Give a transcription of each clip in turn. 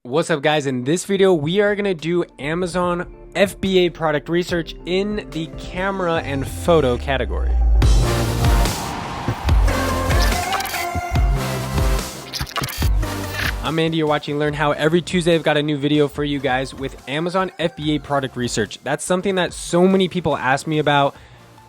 What's up, guys? In this video we are going to do Amazon FBA product research in the camera and photo category. I'm Andy, you're watching Learn How. Every Tuesday I've got a new video for you guys with Amazon FBA product research. That's something that so many people ask me about.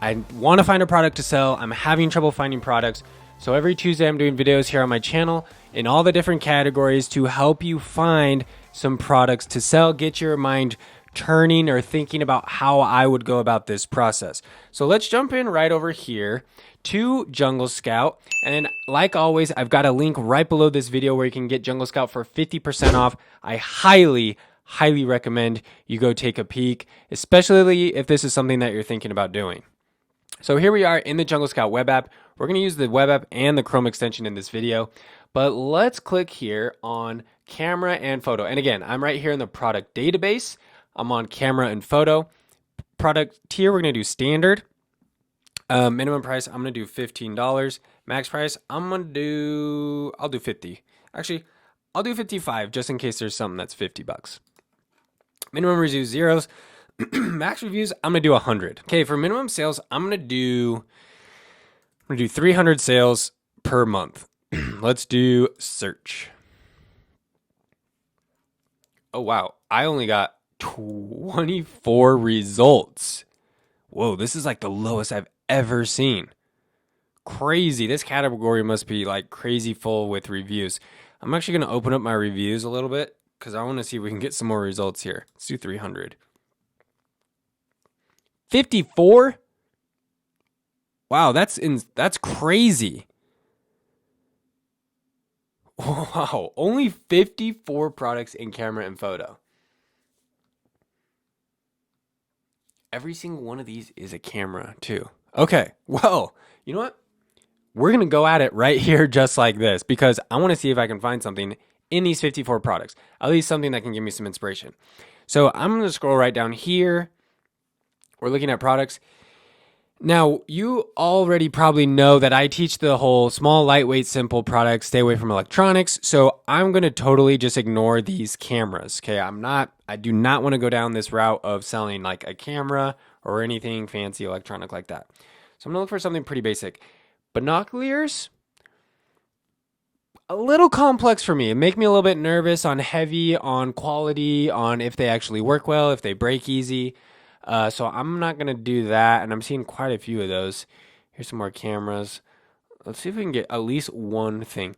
I want to find a product to sell. I'm having trouble finding products. So every Tuesday I'm doing videos here on my channel in all the different categories to help you find some products to sell, get your mind turning or thinking about how I would go about this process. So let's jump in right over here to Jungle Scout. And like always, I've got a link right below this video where you can get Jungle Scout for 50% off. I highly recommend you go take a peek, especially if this is something that you're thinking about doing. So here we are in the Jungle Scout web app. We're going to use the web app and the Chrome extension in this video, but let's click here on camera and photo. And again, I'm right here in the product database. I'm on camera and photo. Product tier, we're going to do standard. Minimum price, I'm going to do $15. Max price, I'll do 50. Actually, I'll do 55 just in case there's something that's 50 bucks. Minimum reviews, zeros. Max reviews, I'm going to do 100. Okay, for minimum sales, I'm going to do 300 sales per month. Let's do search. Oh, wow. I only got 24 results. Whoa, this is like the lowest I've ever seen. Crazy. This category must be like crazy full with reviews. I'm actually going to open up my reviews a little bit because I want to see if we can get some more results here. Let's do 300. 54? Wow, that's crazy. Wow, only 54 products in camera and photo. Every single one of these is a camera too. Okay, well, you know what? We're going to go at it right here just like this because I want to see if I can find something in these 54 products. At least something that can give me some inspiration. So I'm going to scroll right down here. We're looking at products. Now, you already probably know that I teach the whole small, lightweight, simple products, stay away from electronics. So I'm going to totally just ignore these cameras. Okay, I do not want to go down this route of selling like a camera or anything fancy electronic like that. So I'm going to look for something pretty basic. Binoculars, a little complex for me. It make me a little bit nervous on heavy, on quality, on if they actually work well, if they break easy. So I'm not going to do that, and I'm seeing quite a few of those. Here's some more cameras. Let's see if we can get at least one thing.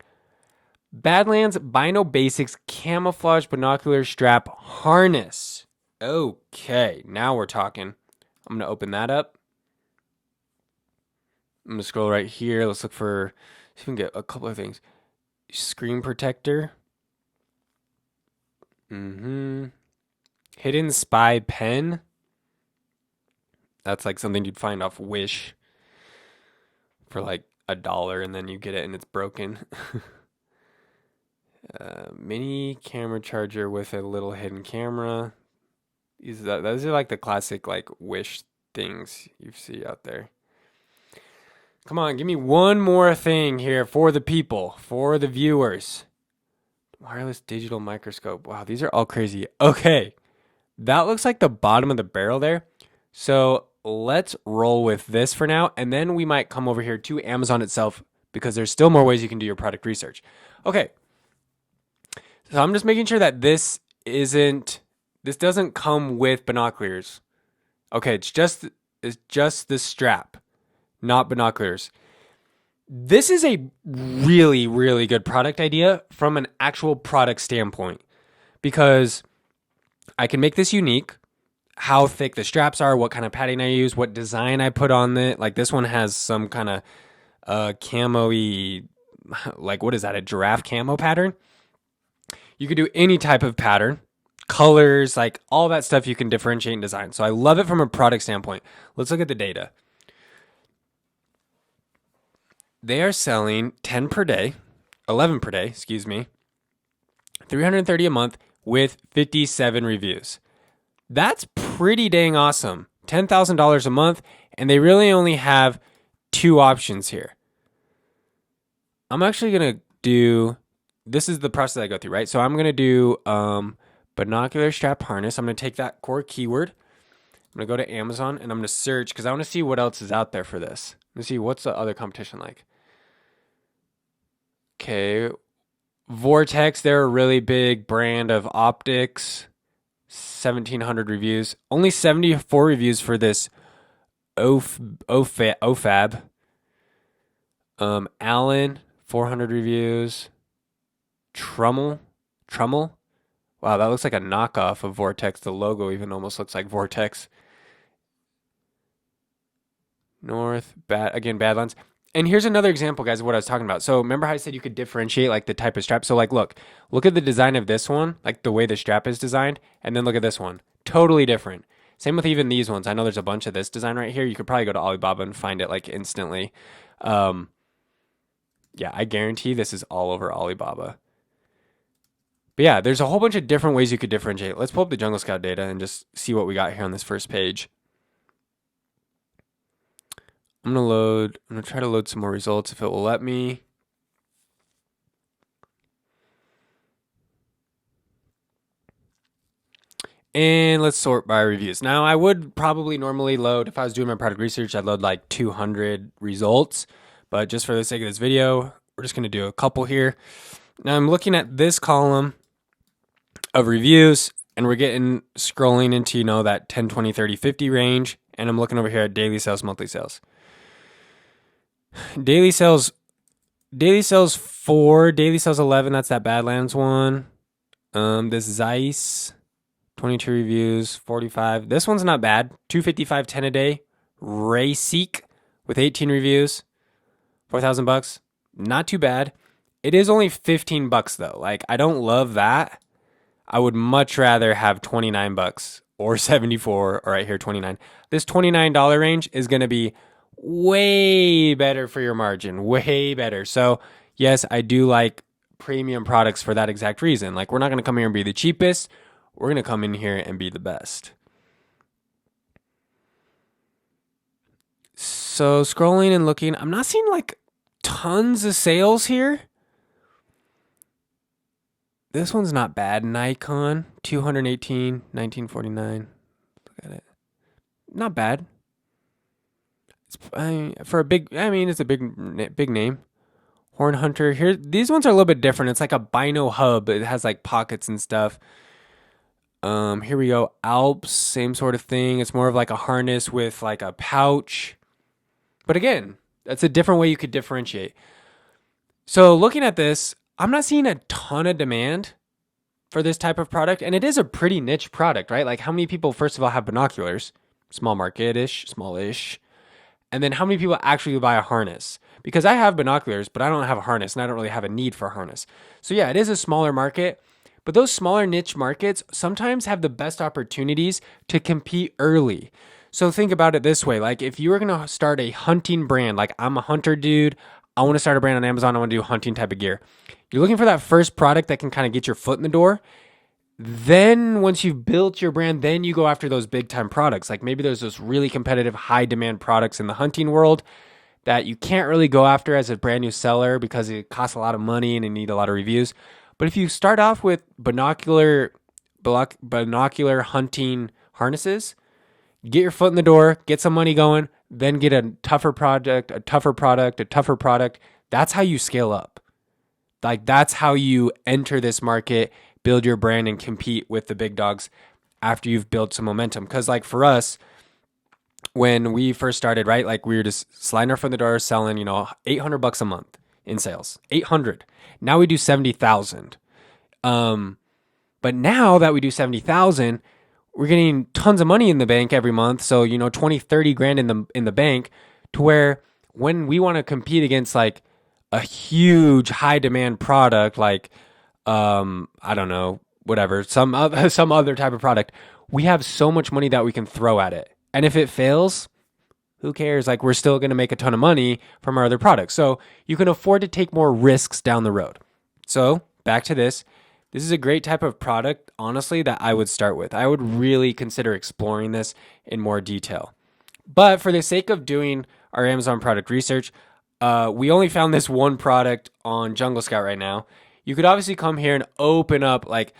Badlands Bino Basics Camouflage Binocular Strap Harness. Okay, now we're talking. I'm going to open that up. I'm going to scroll right here. Let's look for, see if we can get a couple of things. Screen protector. Hidden Spy Pen. That's like something you'd find off Wish for like $1 and then you get it and it's broken. Mini camera charger with a little hidden camera. Those are like the classic like Wish things you see out there. Come on, give me one more thing here for the people, for the viewers. Wireless digital microscope. Wow, these are all crazy. Okay, that looks like the bottom of the barrel there. So let's roll with this for now, and then we might come over here to Amazon itself because there's still more ways you can do your product research. Okay, so I'm just making sure that this doesn't come with binoculars. Okay, it's just the strap, not binoculars. This is a really good product idea from an actual product standpoint because I can make this unique. How thick the straps are, what kind of padding I use, what design I put on it. Like this one has some kind of camo-y, like what is that, a giraffe camo pattern? You could do any type of pattern, colors, like all that stuff you can differentiate and design. So I love it from a product standpoint. Let's look at the data. They are selling 11 per day, 330 a month with 57 reviews. That's pretty dang awesome. $10,000 a month, and they really only have two options here. I'm actually going to do this is the process I go through, right? So I'm going to do binocular strap harness. I'm going to take that core keyword. I'm going to go to Amazon and I'm going to search because I want to see what else is out there for this. Let's see what's the other competition like. Okay, Vortex, they're a really big brand of optics. 1,700 reviews. Only 74 reviews for this OFAB. Allen, 400 reviews. Trummel. Wow, that looks like a knockoff of Vortex. The logo even almost looks like Vortex. North, Badlands. And here's another example, guys, of what I was talking about. So remember how I said you could differentiate like the type of strap? So like, look at the design of this one, like the way the strap is designed, and then look at this one. Totally different. Same with even these ones. I know there's a bunch of this design right here. You could probably go to Alibaba and find it like instantly. Yeah, I guarantee this is all over Alibaba. But yeah, there's a whole bunch of different ways you could differentiate. Let's pull up the Jungle Scout data and just see what we got here on this first page. I'm gonna try to load some more results if it will let me. And let's sort by reviews. Now, I would probably normally load, if I was doing my product research, I'd load like 200 results. But just for the sake of this video, we're just gonna do a couple here. Now I'm looking at this column of reviews and we're getting scrolling into, you know, that 10, 20, 30, 50 range. And I'm looking over here at daily sales, monthly sales. Daily sales 4, daily sales 11, that's that Badlands one. This Zeiss, 22 reviews, 45. This one's not bad. 255, 10 a day. Rayseek with 18 reviews, $4,000. Not too bad. It is only $15 though. Like, I don't love that. I would much rather have $29 or 74 or right here 29. This $29 range is going to be way better for your margin, way better. So yes, I do like premium products for that exact reason. Like, we're not going to come here and be the cheapest. We're going to come in here and be the best. So scrolling and looking, I'm not seeing like tons of sales here. This one's not bad. Nikon, 218, 1949. Look at it. Not bad. For a big, it's a big name. Horn Hunter. Here, these ones are a little bit different. It's like a bino hub. It has like pockets and stuff. Here we go. Alps, same sort of thing. It's more of like a harness with like a pouch. But again, that's a different way you could differentiate. So looking at this, I'm not seeing a ton of demand for this type of product. And it is a pretty niche product, right? Like, how many people, first of all, have binoculars? Small market-ish, smallish. And then how many people actually buy a harness? Because I have binoculars, but I don't have a harness, and I don't really have a need for a harness. So yeah, it is a smaller market, but those smaller niche markets sometimes have the best opportunities to compete early. So think about it this way. Like, if you were going to start a hunting brand, like I'm a hunter dude, I want to start a brand on Amazon, I want to do hunting type of gear. You're looking for that first product that can kind of get your foot in the door. Then once you've built your brand, then you go after those big time products. Like, maybe there's those really competitive, high demand products in the hunting world that you can't really go after as a brand new seller because it costs a lot of money and you need a lot of reviews. But if you start off with binocular hunting harnesses, get your foot in the door, get some money going, then get a tougher product. That's how you scale up. Like, that's how you enter this market, build your brand, and compete with the big dogs after you've built some momentum. Because like for us, when we first started, right, like we were just sliding our foot in the door, selling, $800 a month in sales. 800. Now we do 70,000. But now that we do 70,000, we're getting tons of money in the bank every month. So, 20, 30 grand in the bank, to where when we want to compete against like a huge high demand product, like, I don't know, whatever, some other type of product, we have so much money that we can throw at it. And if it fails, who cares? Like, we're still going to make a ton of money from our other products. So you can afford to take more risks down the road. So back to this. This is a great type of product, honestly, that I would start with. I would really consider exploring this in more detail. But for the sake of doing our Amazon product research, we only found this one product on Jungle Scout right now. You could obviously come here and open up, like,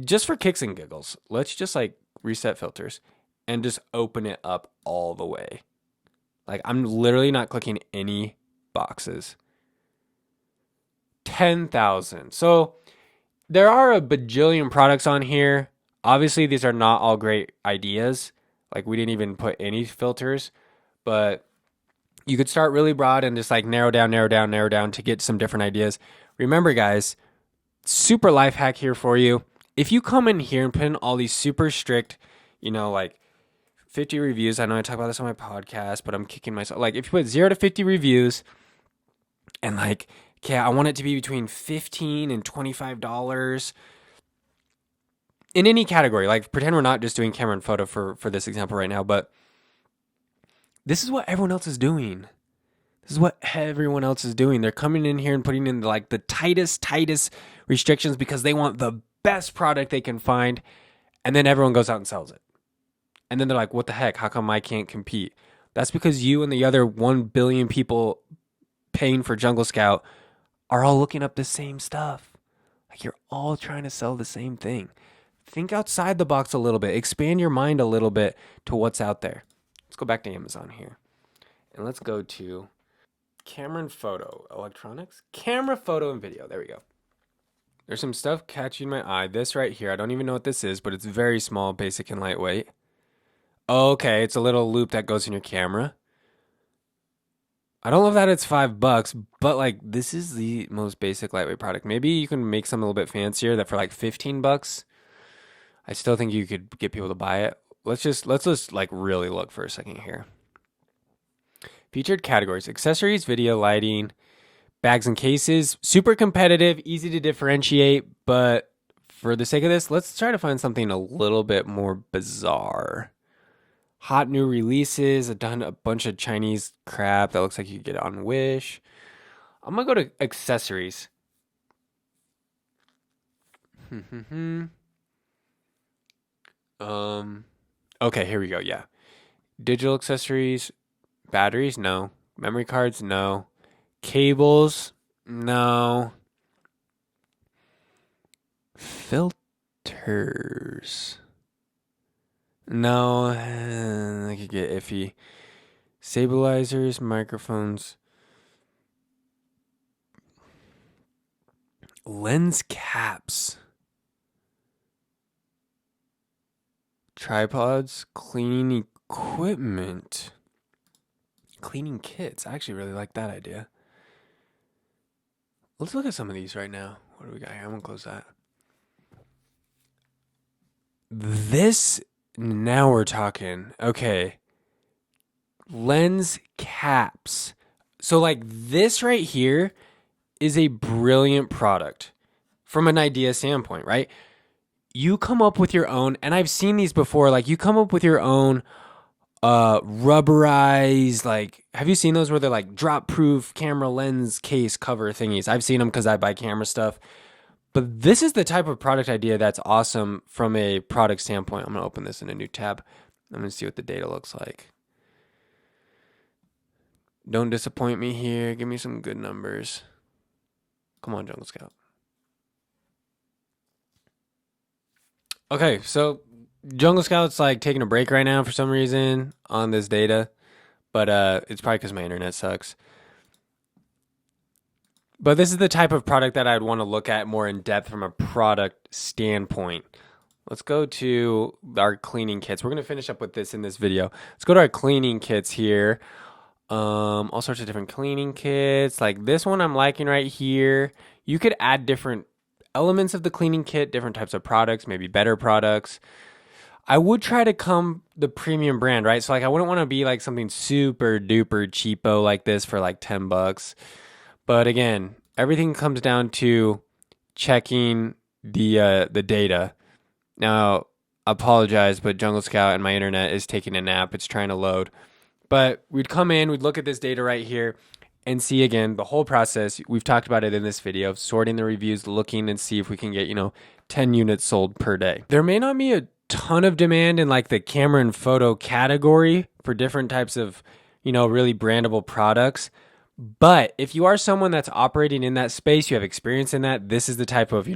just for kicks and giggles, let's just like reset filters and just open it up all the way. Like, I'm literally not clicking any boxes. 10,000. So there are a bajillion products on here. Obviously, these are not all great ideas. Like, we didn't even put any filters, but you could start really broad and just like narrow down to get some different ideas. Remember, guys, super life hack here for you. If you come in here and put in all these super strict, like 50 reviews, I know I talk about this on my podcast, but I'm kicking myself. Like, if you put 0 to 50 reviews and like, okay, I want it to be between $15 and $25 in any category. Like, pretend we're not just doing camera and photo for this example right now, but this is what everyone else is doing. They're coming in here and putting in like the tightest restrictions because they want the best product they can find. And then everyone goes out and sells it. And then they're like, what the heck? How come I can't compete? That's because you and the other 1 billion people paying for Jungle Scout are all looking up the same stuff. Like, you're all trying to sell the same thing. Think outside the box a little bit. Expand your mind a little bit to what's out there. Let's go back to Amazon here. And let's go to camera and photo, electronics, camera, photo, and video. There we go. There's some stuff catching my eye. This right here, I don't even know what this is, but it's very small, basic, and lightweight. Okay, it's a little loop that goes in your camera. I don't love that it's $5, but like, this is the most basic lightweight product. Maybe you can make something a little bit fancier that for like $15. I still think you could get people to buy it. Let's just like really look for a second here. Featured categories: accessories, video, lighting, bags and cases. Super competitive, easy to differentiate, but for the sake of this, let's try to find something a little bit more bizarre. Hot new releases. I've done a bunch of Chinese crap that looks like you could get it on Wish. I'm gonna go to accessories. Okay, here we go. Yeah. Digital accessories, batteries, no. Memory cards, no. Cables, no. Filters, no. I could get iffy. Stabilizers, microphones. Lens caps. Tripods, cleaning equipment, cleaning kits. I actually really like that idea. Let's look at some of these right now. What do we got here? I'm gonna close that. This, now we're talking. Okay. Lens caps. So like, this right here is a brilliant product from an idea standpoint, right? You come up with your own, and I've seen these before, like you come up with your own rubberized, like, have you seen those where they're like drop proof camera lens case cover thingies? I've seen them because I buy camera stuff. But this is the type of product idea that's awesome from a product standpoint. I'm going to open this in a new tab. I'm going to see what the data looks like. Don't disappoint me here. Give me some good numbers. Come on, Jungle Scout. Okay, so Jungle Scout's like taking a break right now for some reason on this data, but it's probably because my internet sucks. But this is the type of product that I'd want to look at more in depth from a product standpoint. Let's go to our cleaning kits. We're going to finish up with this in this video. Let's go to our cleaning kits here. All sorts of different cleaning kits. Like this one I'm liking right here. You could add different elements of the cleaning kit, different types of products, maybe better products. I would try to come the premium brand, right? So like I wouldn't want to be like something super duper cheapo like this for like $10. But again, everything comes down to checking the data. Now, I apologize, but Jungle Scout and my internet is taking a nap. It's trying to load. But we'd come in, we'd look at this data right here and see again the whole process. We've talked about it in this video, sorting the reviews, looking and see if we can get, 10 units sold per day. There may not be a ton of demand in like the camera and photo category for different types of, really brandable products. But if you are someone that's operating in that space, you have experience in that, this is the type of,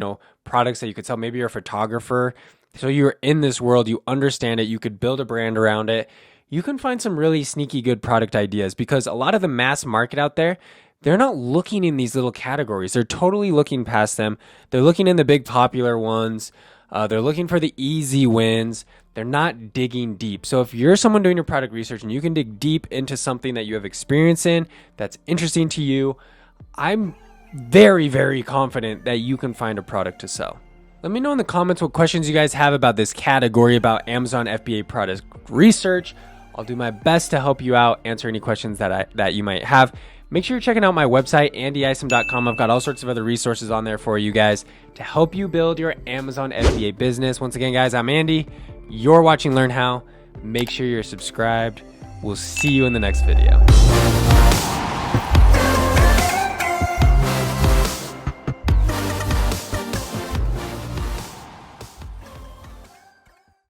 products that you could sell. Maybe you're a photographer, so you're in this world, you understand it, you could build a brand around it. You can find some really sneaky good product ideas because a lot of the mass market out there, they're not looking in these little categories. They're totally looking past them. They're looking in the big popular ones. They're looking for the easy wins. They're not digging deep. So if you're someone doing your product research and you can dig deep into something that you have experience in, that's interesting to you, I'm very, very confident that you can find a product to sell. Let me know in the comments what questions you guys have about this category, about Amazon FBA product research. I'll do my best to help you out, answer any questions that you might have. Make sure you're checking out my website, andyisom.com. I've got all sorts of other resources on there for you guys to help you build your Amazon FBA business. Once again, guys, I'm Andy. You're watching Learn How. Make sure you're subscribed. We'll see you in the next video.